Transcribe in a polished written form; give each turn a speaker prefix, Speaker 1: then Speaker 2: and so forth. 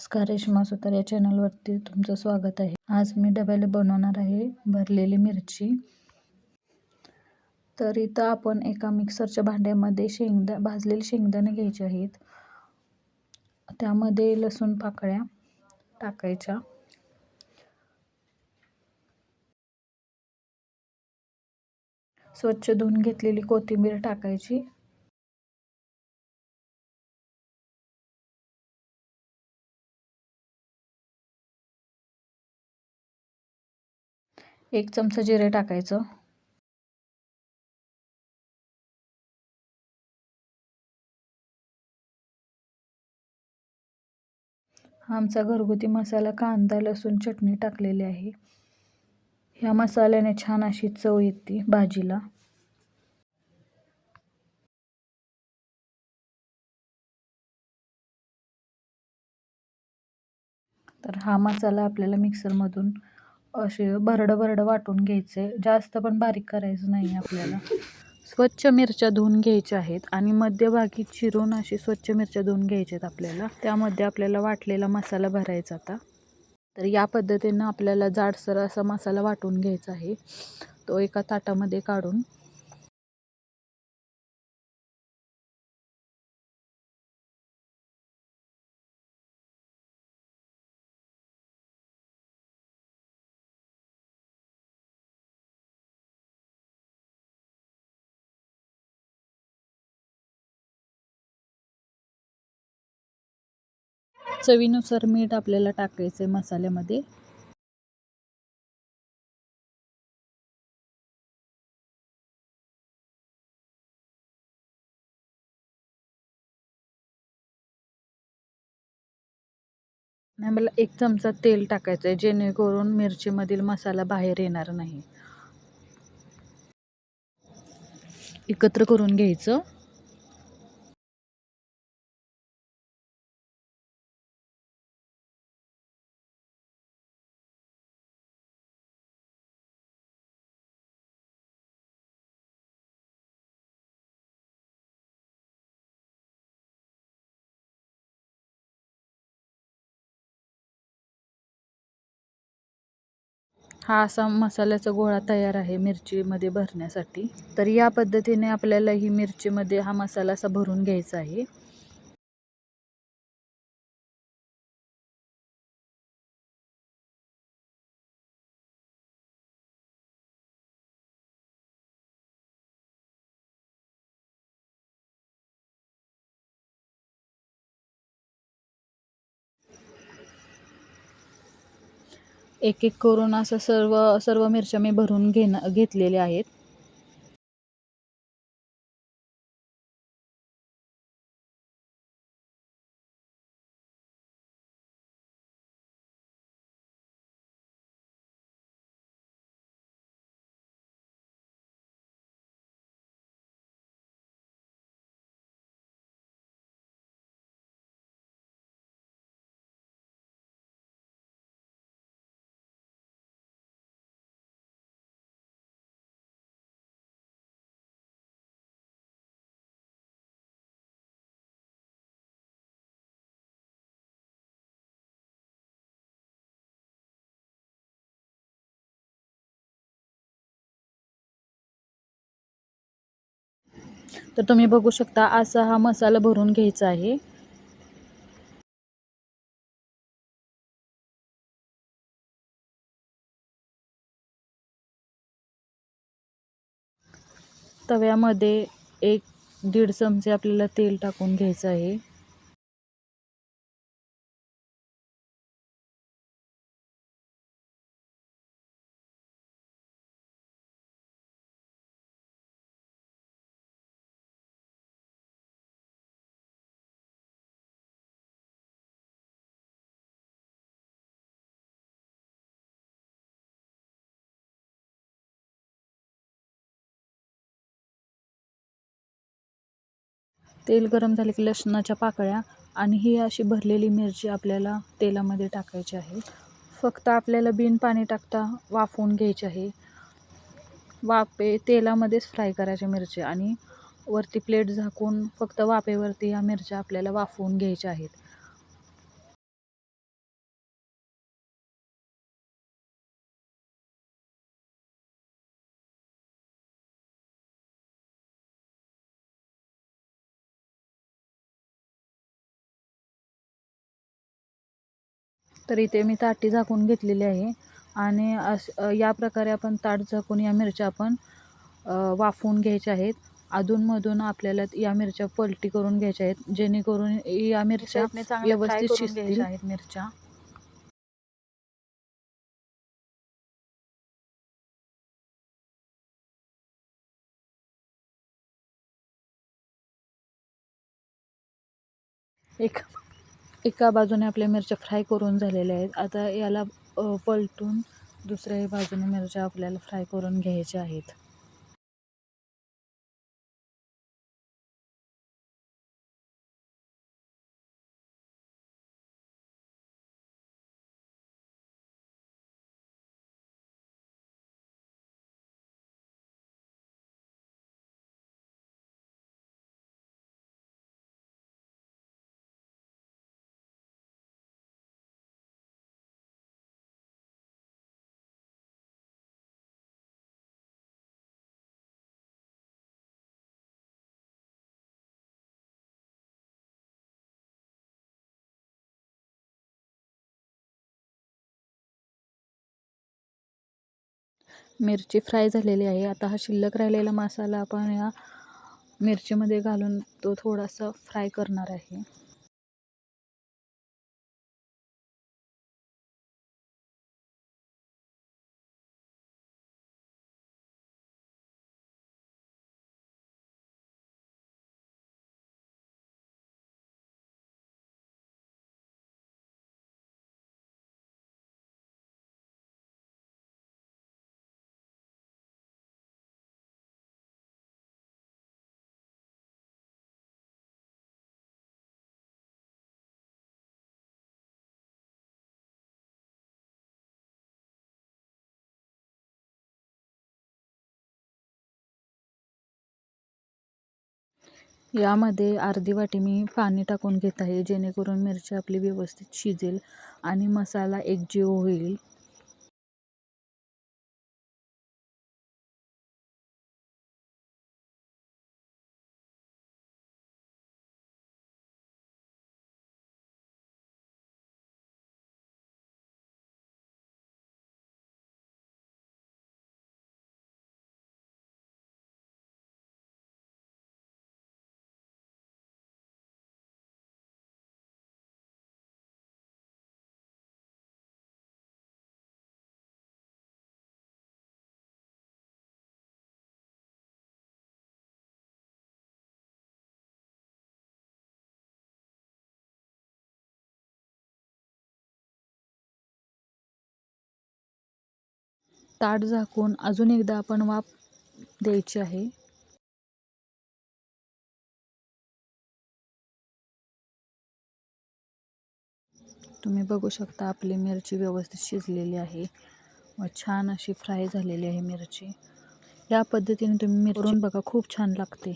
Speaker 1: नमस्कार, रेश्मा सुतार या चॅनलवरती तुमचं स्वागत आहे. आज मी डब्याला बनवणार आहे भरलेली मिरची. तर इथं आपण एका मिक्सरच्या भांड्यामध्ये भाजलेले शेंगदाणे घ्यायचे आहेत. त्यामध्ये लसूण पाकळ्या टाकायच्या. स्वच्छ धुवून घेतलेली कोथिंबीर टाकायची. एक चमचा जिरे टाकायचं. आमचा घरगुती मसाला कांदा लसूण चटणी टाकलेली आहे. ह्या मसाल्याने छान अशी चव येते भाजीला. तर हा मसाला आपल्याला मिक्सरमधून असे भरडं वाटून घ्यायचे. जास्त पण बारीक करायचं नाही आपल्याला. स्वच्छ मिरच्या धुवून घ्यायच्या आहेत आणि मध्यभागी चिरून अशी स्वच्छ मिरच्या धुवून घ्यायच्या आहेत आपल्याला. त्यामध्ये आपल्याला वाटलेला मसाला भरायचा आता. तर या पद्धतीनं आपल्याला जाडसर असा मसाला वाटून घ्यायचा आहे. तो एका ताटामध्ये काढून चवीनुसार मीठ आपल्याला टाकायचं आहे मसाल्यामध्ये. मला 1 चमचा तेल टाकायचं आहे जेणेकरून मिरचीमधील मसाला बाहेर येणार नाही. एकत्र करून घ्यायचं. हा असा मसाल्याचा गोळा तयार आहे मिरचीमध्ये भरण्यासाठी. तर या पद्धतीने आपल्याला ही मिरचीमध्ये हा मसाला असा भरून घ्यायचा आहे. एक एक करून असं सर्व मिरच्या मी भरून घेतलेल्या आहेत. तर तुम्ही बघू शकता असा हा मसाला भरून घ्यायचा आहे. तव्यामध्ये 1-1.5 चमचे आपल्याला तेल टाकून घ्यायचं आहे. तेल गरम झाले की लसणाच्या पाकळ्या आणि ही अशी भरलेली मिरची आपल्याला तेलामध्ये टाकायची आहे. फक्त आपल्याला बिन पाणी टाकता वाफवून घ्यायची आहे. तेलामध्येच फ्राय करायच्या मिरच्या आणि वरती प्लेट झाकून फक्त वाफेवरती ह्या मिरच्या आपल्याला वाफवून घ्यायच्या आहेत. तर इथे मी ताटी झाकून घेतलेली आहे आणि या प्रकारे आपण ताट झाकून या मिरच्या आपण वाफवून घ्यायच्या आहेत. अधूनमधून आपल्याला या मिरच्या पलटी करून घ्यायच्या आहेत, जेणेकरून या मिरच्या व्यवस्थित शिजतील आहेत मिरच्या. एका बाजूने आपल्या मिरच्या फ्राय करून झालेल्या आहेत. आता याला पलटून दुसऱ्याही बाजूने मिरच्या आपल्याला फ्राय करून घ्यायच्या आहेत. मिरची फ्राय झालेली आहे. आता हा शिल्लक राहिलेला मसाला आपण या मिरचीमध्ये घालून तो थोडासा फ्राय करणार आहे. यामध्ये अर्धी वाटी मी पाणी टाकून घेत आहे, जेणेकरून मिरची आपली व्यवस्थित शिजेल आणि मसाला एकजीव होईल. ताट झाकून अजून एकदा आपण वाफ द्यायची आहे. तुम्ही बघू शकता आपली मिरची व्यवस्थित शिजलेली आहे व छान अशी फ्राय झालेली आहे मिरची. या पद्धतीने तुम्ही मिरची करून बघा, खूप छान लागते.